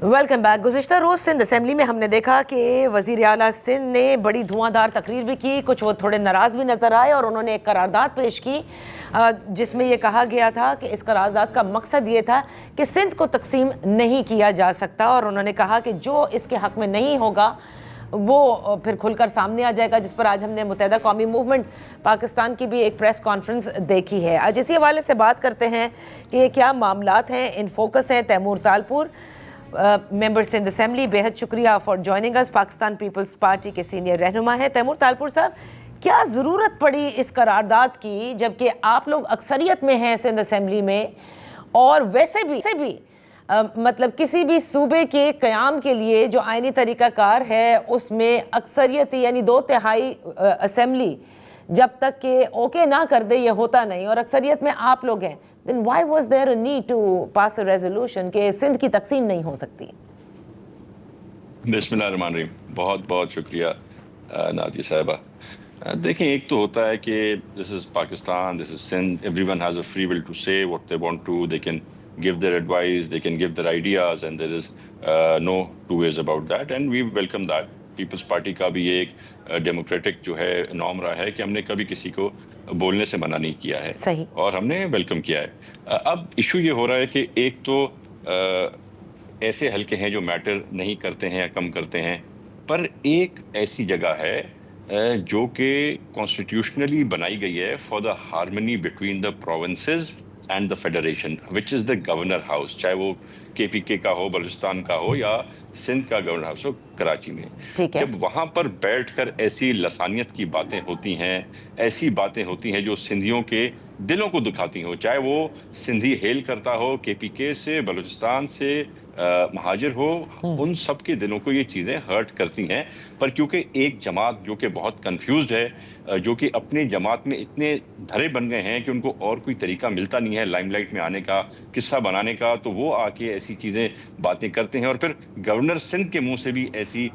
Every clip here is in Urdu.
Welcome back. گزشتہ روز سندھ اسمبلی میں ہم نے دیکھا کہ وزیر اعلیٰ سندھ نے بڑی دھواں دار تقریر بھی کی, کچھ وہ تھوڑے ناراض بھی نظر آئے, اور انہوں نے ایک قرارداد پیش کی جس میں یہ کہا گیا تھا کہ اس قرارداد کا مقصد یہ تھا کہ سندھ کو تقسیم نہیں کیا جا سکتا, اور انہوں نے کہا کہ جو اس کے حق میں نہیں ہوگا وہ پھر کھل کر سامنے آ جائے گا, جس پر آج ہم نے متحدہ قومی موومنٹ پاکستان کی بھی ایک پریس کانفرنس دیکھی ہے. آج اسی حوالے سے بات کرتے ہیں کہ یہ کیا معاملات ہیں. ان فوکس ہیں تیمور تالپور, ممبر سندھ اسمبلی. بے حد شکریہ for joining us. Pakistan Peoples Party کے سینئر رہنما ہیں. تیمور تالپور صاحب, کیا ضرورت پڑی اس قرارداد کی جبکہ آپ لوگ اکثریت میں ہیں سندھ اسمبلی میں, اور ویسے بھی مطلب کسی بھی صوبے کے قیام کے لیے جو آئینی طریقہ کار ہے اس میں اکثریتی یعنی 2/3 اسمبلی جب تک کہ اوکے نہ کر دے یہ ہوتا نہیں, اور اکثریت میں آپ لوگ ہیں, then why was there a need to pass a resolution کہ سندھ کی تقسیم نہیں ہو سکتی؟ بسم اللہ الرحمن الرحیم. بہت بہت شکریہ نادیہ صاحبہ. دیکھیں, ایک تو ہوتا ہے کہ this is Pakistan, this is Sindh, everyone has a free will to say what they want to, they can give their advice, they can give their ideas, and there is no two ways about that, and we welcome that. Peoples Party کا بھی یہ ایک ڈیموکریٹک جو ہے نارم رہا ہے کہ ہم نے کبھی کسی کو بولنے سے منع نہیں کیا ہے, اور ہم نے ویلکم کیا ہے. اب ایشو یہ ہو رہا ہے کہ ایک تو ایسے حلقے ہیں جو میٹر نہیں کرتے ہیں یا کم کرتے ہیں, پر ایک ایسی جگہ ہے جو کہ کانسٹیٹیوشنلی بنائی گئی ہے for the harmony between the provinces and the federation, which is the governor house, چاہے وہ KPK کا ہو, بلوچستان کا ہو, یا سندھ کا گورنر ہاؤس ہو کراچی میں. جب وہاں پر بیٹھ کر ایسی لسانیت کی باتیں ہوتی ہیں, ایسی باتیں ہوتی ہیں جو سندھیوں کے دلوں کو دکھاتی ہوں, چاہے وہ سندھی ہیل کرتا ہو KPK سے, بلوچستان سے مہاجر ہو, ان سب کے دلوں کو یہ چیزیں ہرٹ کرتی ہیں. پر کیونکہ ایک جماعت جو کہ بہت کنفیوزڈ ہے, جو کہ اپنی جماعت میں اتنے دھرے بن گئے ہیں کہ ان کو اور کوئی طریقہ ملتا نہیں ہے لائم لائٹ میں آنے کا, قصہ بنانے کا, تو وہ آ کے ایسی چیزیں باتیں کرتے ہیں, اور پھر گورنر سندھ کے منہ سے بھی ایسی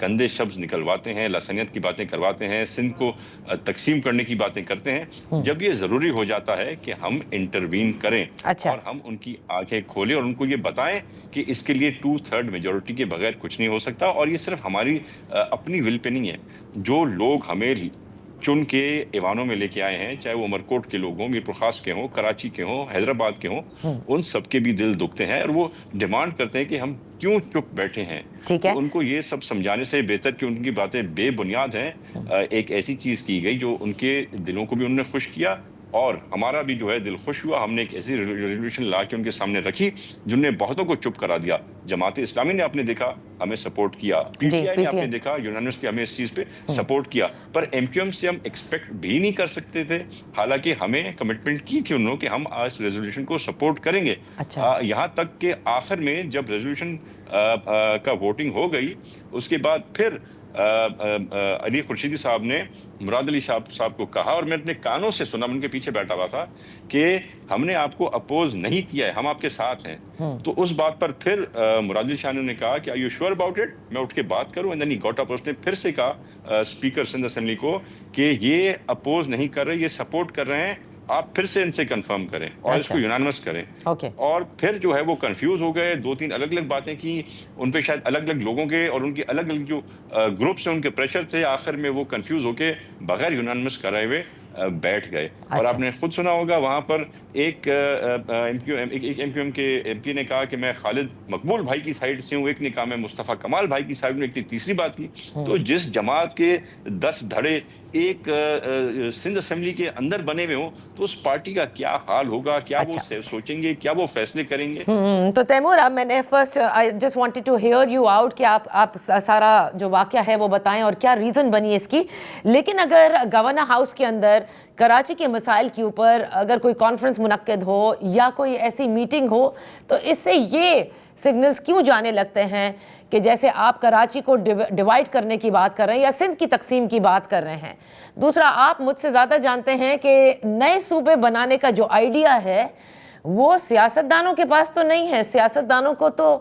گندے شبز نکلواتے ہیں, لسانیت کی باتیں کرواتے ہیں, سندھ کو تقسیم کرنے کی باتیں کرتے ہیں. جب یہ ضروری ہو جاتا ہے کہ ہم انٹروین کریں اور ہم ان کی آنکھیں کھولیں اور ان کو یہ بتائیں کہ اس کے لیے 2/3 میجورٹی کے بغیر کچھ نہیں ہو سکتا, اور یہ صرف ہماری اپنی ول پہ نہیں ہے. جو لوگ ہمیں چن کے ایوانوں میں لے کے آئے ہیں, چاہے وہ عمرکوٹ کے لوگ ہوں, میر پرخاس کے ہوں, کراچی کے ہوں, حیدرآباد کے ہوں, ان سب کے بھی دل دکھتے ہیں, اور وہ ڈیمانڈ کرتے ہیں کہ ہم کیوں چپ بیٹھے ہیں. تو ان کو یہ سب سمجھانے سے بہتر کہ ان کی باتیں بے بنیاد ہیں. ایک ایسی چیز کی گئی جو ان کے دلوں کو بھی انہوں نے خوش کیا, اور ہمارا بھی جو ہے دل خوش ہوا. ہم نے ایک ایسی ریزولوشن لا کے ان کے سامنے رکھی جن نے بہتوں کو چپ کرا دیا. جماعت اسلامی نے آپ نے دیکھا ہمیں سپورٹ کیا, PTI نے آپ نے دیکھا یونانیمسلی ہمیں اس چیز پہ سپورٹ کیا, پر MQM سے ہم ایکسپیکٹ بھی نہیں کر سکتے تھے, حالانکہ ہمیں کمٹمنٹ کی تھی انہوں نے کہ ہم آج ریزولوشن کو سپورٹ کریں گے. یہاں تک کہ آخر میں جب ریزولوشن کا ووٹنگ ہو گئی, اس کے بعد پھر علی خورشیدی صاحب نے مراد علی صاحب کو کہا, اور میں اپنے کانوں سے سنا, میں ان کے پیچھے بیٹھا ہوا تھا, کہ ہم نے آپ کو اپوز نہیں کیا ہے, ہم آپ کے ساتھ ہیں. تو اس بات پر پھر مراد علی شاہ نے کہا کہ are you sure about it, میں اٹھ کے بات کروں. And then he got up, اس نے پھر سے کہا اسپیکر سندھ اسمبلی کو کہ یہ اپوز نہیں کر رہے, یہ سپورٹ کر رہے ہیں, آپ پھر سے ان سے کنفرم کریں اور اس کو یونانیمس کریں. اور پھر جو ہے وہ کنفیوز ہو گئے, 2-3 الگ الگ باتیں کی, ان پہ شاید الگ الگ لوگوں کے اور ان کے الگ الگ جو گروپس ہیں ان کے پریشر تھے, آخر میں وہ کنفیوز ہو کے بغیر یونانیمس کرائے ہوئے بیٹھ گئے. اور آپ نے خود سنا ہوگا وہاں پر ایک MQM کے MP نے کہا کہ میں خالد مقبول بھائی کی سائڈ سے ہوں, ایک نے کہا میں مصطفیٰ کمال بھائی کی سائڈ میں, ایک نے تیسری بات کی. تو جس جماعت کے 10 دھڑے ایک سندھ اسمبلی کے اندر بنے ہوئے ہوں, تو اس پارٹی کا کیا حال ہوگا, کیا وہ سوچیں گے, کیا وہ فیصلے کریں گے. تو تیمور, اب میں نے first I just wanted to hear you out کہ آپ سارا جو واقعہ ہے وہ بتائیں اور کیا ریزن بنی اس کی. لیکن اگر گورنر ہاؤس کے اندر کراچی کے مسائل کے اوپر اگر کوئی کانفرنس منعقد ہو یا کوئی ایسی میٹنگ ہو, تو اس سے یہ سگنلز کیوں جانے لگتے ہیں کہ جیسے آپ کراچی کو ڈیوائڈ کرنے کی بات کر رہے ہیں یا سندھ کی تقسیم کی بات کر رہے ہیں. دوسرا, آپ مجھ سے زیادہ جانتے ہیں کہ نئے صوبے بنانے کا جو آئیڈیا ہے وہ سیاستدانوں کے پاس تو نہیں ہے. سیاستدانوں کو تو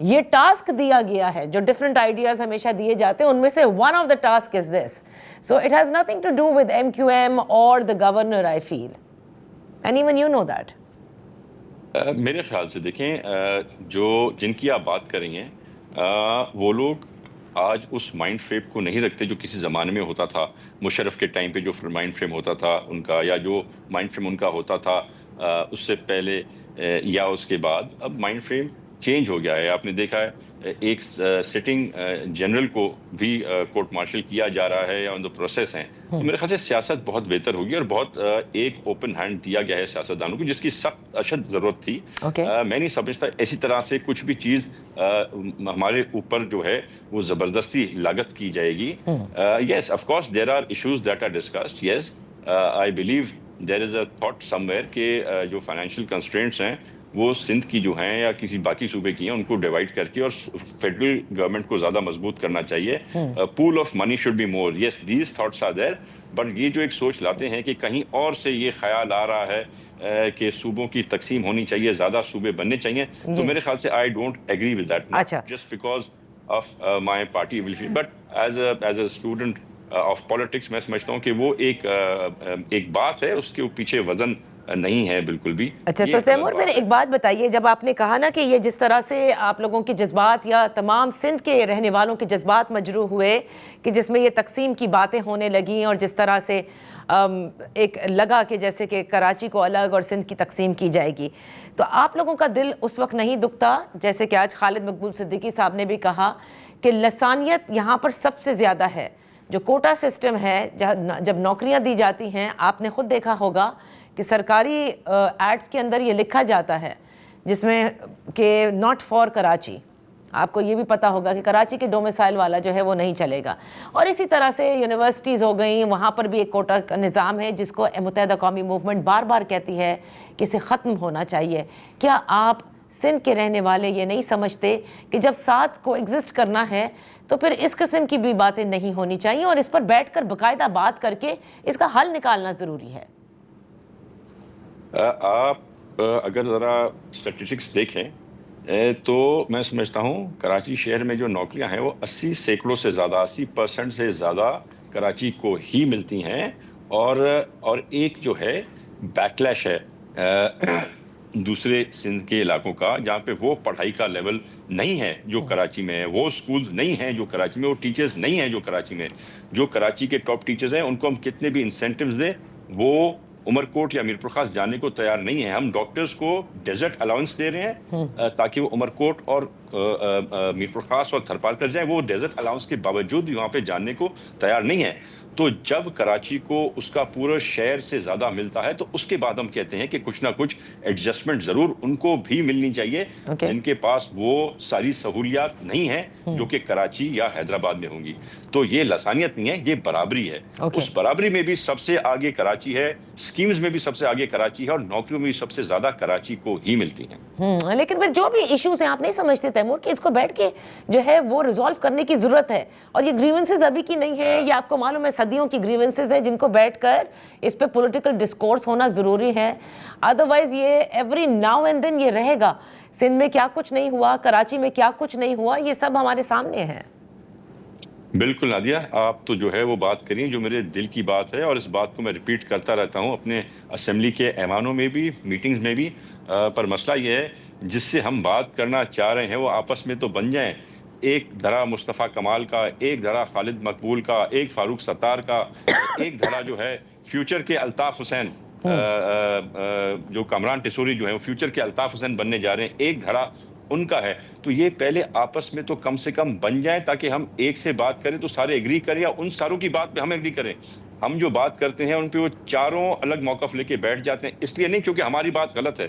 یہ ٹاسک دیا گیا ہے, جو ڈفرینٹ آئیڈیاز ہمیشہ دیے جاتے ہیں, ان میں سے one of the task is this. So it has nothing to do with MQM or the governor, I feel. And even you know that. میرے خیال سے دیکھیں جو جن کی آپ بات کر رہی ہیں وہ لوگ آج اس مائنڈ فریم کو نہیں رکھتے جو کسی زمانے میں ہوتا تھا. مشرف کے ٹائم پہ جو مائنڈ فریم ہوتا تھا ان کا، یا جو مائنڈ فریم ان کا ہوتا تھا اس سے پہلے یا اس کے بعد. اب مائنڈ فریم چینج ہو گیا ہے. آپ نے دیکھا ہے ایک سٹنگ جنرل کو بھی کورٹ مارشل کیا جا رہا ہے یا آن دا پروسیس ہیں. تو میرے خیال سے سیاست بہت بہتر ہوگی اور بہت ایک اوپن ہینڈ دیا گیا ہے سیاستدانوں کو، جس کی سخت اشد ضرورت تھی. میں نہیں سمجھتا ایسی طرح سے کچھ بھی چیز ہمارے اوپر جو ہے وہ زبردستی لاگت کی جائے گی. Yes of course there are issues that are discussed. Yes I believe there is a thought somewhere کہ جو فائنینشیل کنسٹرینٹس ہیں وہ سندھ کی جو ہیں یا کسی باقی صوبے کی ہیں ان کو ڈیوائڈ کر کے اور فیڈرل گورنمنٹ کو زیادہ مضبوط کرنا چاہیے. Pool of money should be more. Yes these thoughts are there. But یہ جو ایک سوچ لاتے ہیں کہ کہیں اور سے یہ خیال آ رہا ہے کہ صوبوں کی تقسیم ہونی چاہیے، زیادہ صوبے بننے چاہیے، تو میرے خیال سے I don't agree with that just because of my party will. But as a student of politics میں سمجھتا ہوں کہ وہ ایک بات ہے، اس کے پیچھے وزن نہیں ہے بالکل بھی. اچھا تو تیمور میرے ایک بات بتائیے، جب آپ نے کہا نا کہ یہ جس طرح سے آپ لوگوں کے جذبات یا تمام سندھ کے رہنے والوں کے جذبات مجروح ہوئے کہ جس میں یہ تقسیم کی باتیں ہونے لگیں اور جس طرح سے ایک لگا کہ جیسے کہ کراچی کو الگ اور سندھ کی تقسیم کی جائے گی، تو آپ لوگوں کا دل اس وقت نہیں دکھتا جیسے کہ آج خالد مقبول صدیقی صاحب نے بھی کہا کہ لسانیت یہاں پر سب سے زیادہ ہے؟ جو کوٹا سسٹم ہے، جب نوکریاں دی جاتی ہیں، آپ نے خود دیکھا ہوگا کہ سرکاری ایڈز کے اندر یہ لکھا جاتا ہے جس میں کہ ناٹ فار کراچی. آپ کو یہ بھی پتہ ہوگا کہ کراچی کے ڈومیسائل والا جو ہے وہ نہیں چلے گا. اور اسی طرح سے یونیورسٹیز ہو گئیں، وہاں پر بھی ایک کوٹا کا نظام ہے جس کو متحدہ قومی موومنٹ بار بار کہتی ہے کہ اسے ختم ہونا چاہیے. کیا آپ سندھ کے رہنے والے یہ نہیں سمجھتے کہ جب ساتھ کو ایگزسٹ کرنا ہے تو پھر اس قسم کی بھی باتیں نہیں ہونی چاہیے اور اس پر بیٹھ کر باقاعدہ بات کر کے اس کا حل نکالنا ضروری ہے؟ آپ اگر ذرا اسٹیٹسٹکس دیکھیں تو میں سمجھتا ہوں کراچی شہر میں جو نوکریاں ہیں وہ 80% سے زیادہ 80% سے زیادہ کراچی کو ہی ملتی ہیں. اور ایک جو ہے بیکلیش ہے دوسرے سندھ کے علاقوں کا جہاں پہ وہ پڑھائی کا لیول نہیں ہے جو کراچی میں ہے، وہ سکولز نہیں ہیں جو کراچی میں، وہ ٹیچرز نہیں ہیں جو کراچی میں. جو کراچی کے ٹاپ ٹیچرز ہیں ان کو ہم کتنے بھی انسینٹیوز دیں وہ عمر کوٹ یا میرپور خاص جانے کو تیار نہیں ہیں. ہم ڈاکٹرز کو ڈیزرٹ الاؤنس دے رہے ہیں تاکہ وہ عمر کوٹ اور میرپور خاص اور تھرپال کر جائیں. وہ ڈیزرٹ الاؤنس کے باوجود بھی وہاں پہ جانے کو تیار نہیں ہیں. تو جب کراچی کو اس کا پورا شہر سے زیادہ ملتا ہے تو اس کے بعد ہم کہتے ہیں کہ کچھ نہ کچھ ایڈجسٹمنٹ ضرور ان کو بھی ملنی چاہیے جن کے پاس وہ ساری سہولیات نہیں ہیں جو کہ کراچی یا حیدرآباد میں ہوں گی. تو یہ لسانیت نہیں ہے، یہ برابری ہے. اس برابری میں بھی سب سے آگے کراچی ہے، اسکیمز میں بھی سب سے آگے کراچی ہے، اور نوکریوں میں بھی سب سے زیادہ کراچی کو ہی ملتی ہیں. لیکن پھر جو بھی ایشوز ہیں آپ نہیں سمجھتے تیمور کہ اس کو بیٹھ کے جو ہے وہ ریزالو کرنے کی ضرورت ہے؟ اور یہ گریونسز ابھی کی نہیں ہے، یہ آپ کو معلوم ہے صدیوں کی گریونسز ہیں جن کو بیٹھ کر اس پہ پولیٹیکل ڈسکورس ہونا ضروری ہے. ادروائز یہ ایوری ناؤ اینڈ دین یہ رہے گا سندھ میں کیا کچھ نہیں ہوا، کراچی میں کیا کچھ نہیں ہوا، یہ سب ہمارے سامنے ہے. بالکل نادیہ، آپ تو جو ہے وہ بات کریں جو میرے دل کی بات ہے، اور اس بات کو میں ریپیٹ کرتا رہتا ہوں اپنے اسمبلی کے ایوانوں میں بھی، میٹنگز میں بھی. پر مسئلہ یہ ہے جس سے ہم بات کرنا چاہ رہے ہیں وہ آپس میں تو بن جائیں. ایک دھڑا مصطفیٰ کمال کا، ایک دھڑا خالد مقبول کا، ایک فاروق ستار کا، ایک دھڑا جو ہے فیوچر کے الطاف حسین، جو کامران ٹیسوری جو ہے وہ فیوچر کے الطاف حسین بننے جا رہے ہیں، ایک دھڑا ان کا ہے. تو یہ پہلے آپس میں تو کم سے کم بن جائیں تاکہ ہم ایک سے بات کریں تو سارے ایگری کریں، یا ان ساروں کی بات پہ ہم ایگری کریں. ہم جو بات کرتے ہیں ان پہ وہ چاروں الگ موقف لے کے بیٹھ جاتے ہیں، اس لیے نہیں کیونکہ ہماری بات غلط ہے،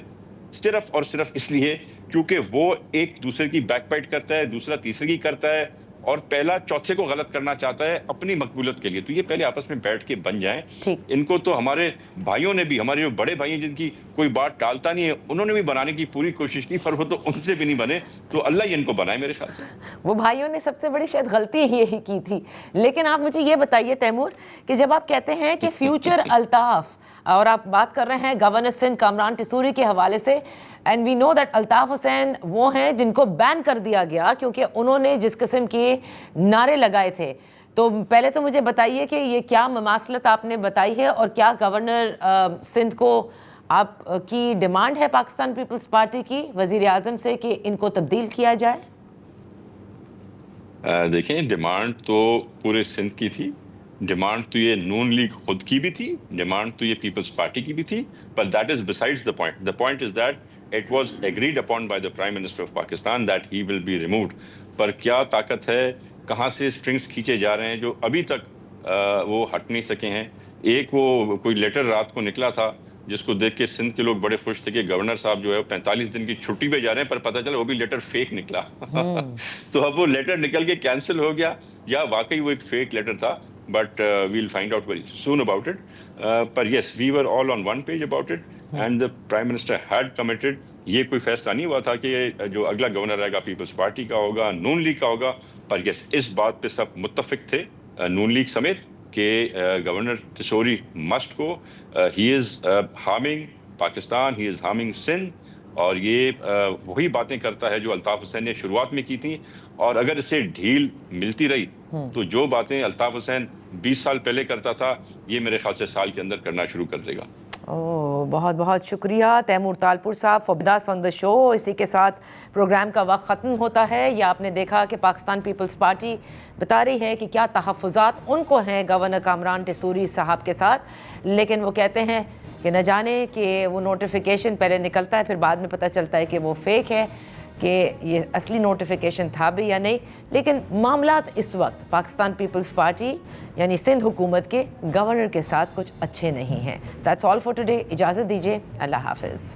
صرف اور صرف اس لیے کیونکہ وہ ایک دوسرے کی بیک فائٹ کرتا ہے، دوسرا تیسرے کی کرتا ہے، اور پہلا چوتھے کو غلط کرنا چاہتا ہے اپنی مقبولیت کے لیے. تو یہ پہلے آپس میں بیٹھ کے بن جائیں. ان کو تو ہمارے بھائیوں نے بھی، ہمارے جو بڑے بھائی ہیں جن کی کوئی بات ٹالتا نہیں ہے، انہوں نے بھی بنانے کی پوری کوشش کی، پر وہ تو ان سے بھی نہیں بنے. تو اللہ ہی ان کو بنائے میرے خیال سے. وہ بھائیوں نے سب سے بڑی شاید غلطی یہی کی تھی. لیکن آپ مجھے یہ بتائیے تیمور کہ جب آپ کہتے ہیں کہ فیوچر الطاف، اور آپ بات کر رہے ہیں گورنر سندھ کامران ٹیسوری کے حوالے سے، and we know that Altaf Hussain وہ ہیں جن کو بین کر دیا گیا کیونکہ انہوں نے جس قسم کے نعرے لگائے تھے. تو پہلے تو مجھے بتائیے کہ یہ کیا مماثلت آپ نے بتائی ہے، اور کیا گورنر سندھ کو آپ کی ڈیمانڈ ہے پاکستان پیپلز پارٹی کی وزیر اعظم سے کہ ان کو تبدیل کیا جائے؟ دیکھیں ڈیمانڈ تو پورے سندھ کی تھی، ڈیمانڈ تو یہ نون لیگ خود کی بھی تھی، ڈیمانڈ تو یہ پیپلز پارٹی کی بھی تھی، but that is besides the point. The point is that it was agreed upon by the Prime Minister of Pakistan that he will be removed. پر کیا طاقت ہے، کہاں سے سٹرنگز کھینچے جا رہے ہیں جو ابھی تک وہ ہٹ نہیں سکے ہیں. ایک وہ کوئی لیٹر رات کو نکلا تھا جس کو دیکھ کے سندھ کے لوگ بڑے خوش تھے کہ گورنر صاحب جو ہے 45 دن کی چھٹی پہ جا رہے ہیں، پر پتہ چلا وہ بھی لیٹر فیک نکلا. تو اب وہ لیٹر نکل کے کینسل ہو گیا یا واقعی وہ ایک فیک لیٹر تھا، but we'll find out very soon about it. But yes, we were all on one page about it, and the Prime Minister had committed. یہ کوئی فیصلہ نہیں ہوا تھا کہ جو اگلا گورنر رہے گا پیپلز پارٹی کا ہوگا، نون لیگ کا ہوگا، پر یس اس بات پہ سب متفق تھے نون لیگ سمیت کہ گورنر تسوری مسٹ گو. ہی از ہارمنگ پاکستان، ہی از ہارمنگ سندھ، اور یہ وہی باتیں کرتا ہے جو الطاف حسین نے شروعات میں کی تھیں، اور اگر اسے ڈھیل ملتی رہی تو جو باتیں الطاف حسین 20 سال پہلے کرتا تھا یہ میرے خیال سے سال کے اندر کرنا شروع کر دے گا. بہت بہت شکریہ تیمور تالپور صاحب فار بیئنگ آن دا شو. اسی کے ساتھ پروگرام کا وقت ختم ہوتا ہے. یہ آپ نے دیکھا کہ پاکستان پیپلز پارٹی بتا رہی ہے کہ کیا تحفظات ان کو ہیں گورنر کامران ٹیسوری صاحب کے ساتھ، لیکن وہ کہتے ہیں کہ نہ جانے کہ وہ نوٹیفیکیشن پہلے نکلتا ہے پھر بعد میں پتہ چلتا ہے کہ وہ فیک ہے، کہ یہ اصلی نوٹیفیکیشن تھا بھی یا نہیں. لیکن معاملات اس وقت پاکستان پیپلز پارٹی یعنی سندھ حکومت کے گورنر کے ساتھ کچھ اچھے نہیں ہیں. That's all for today. اجازت دیجیے، اللہ حافظ.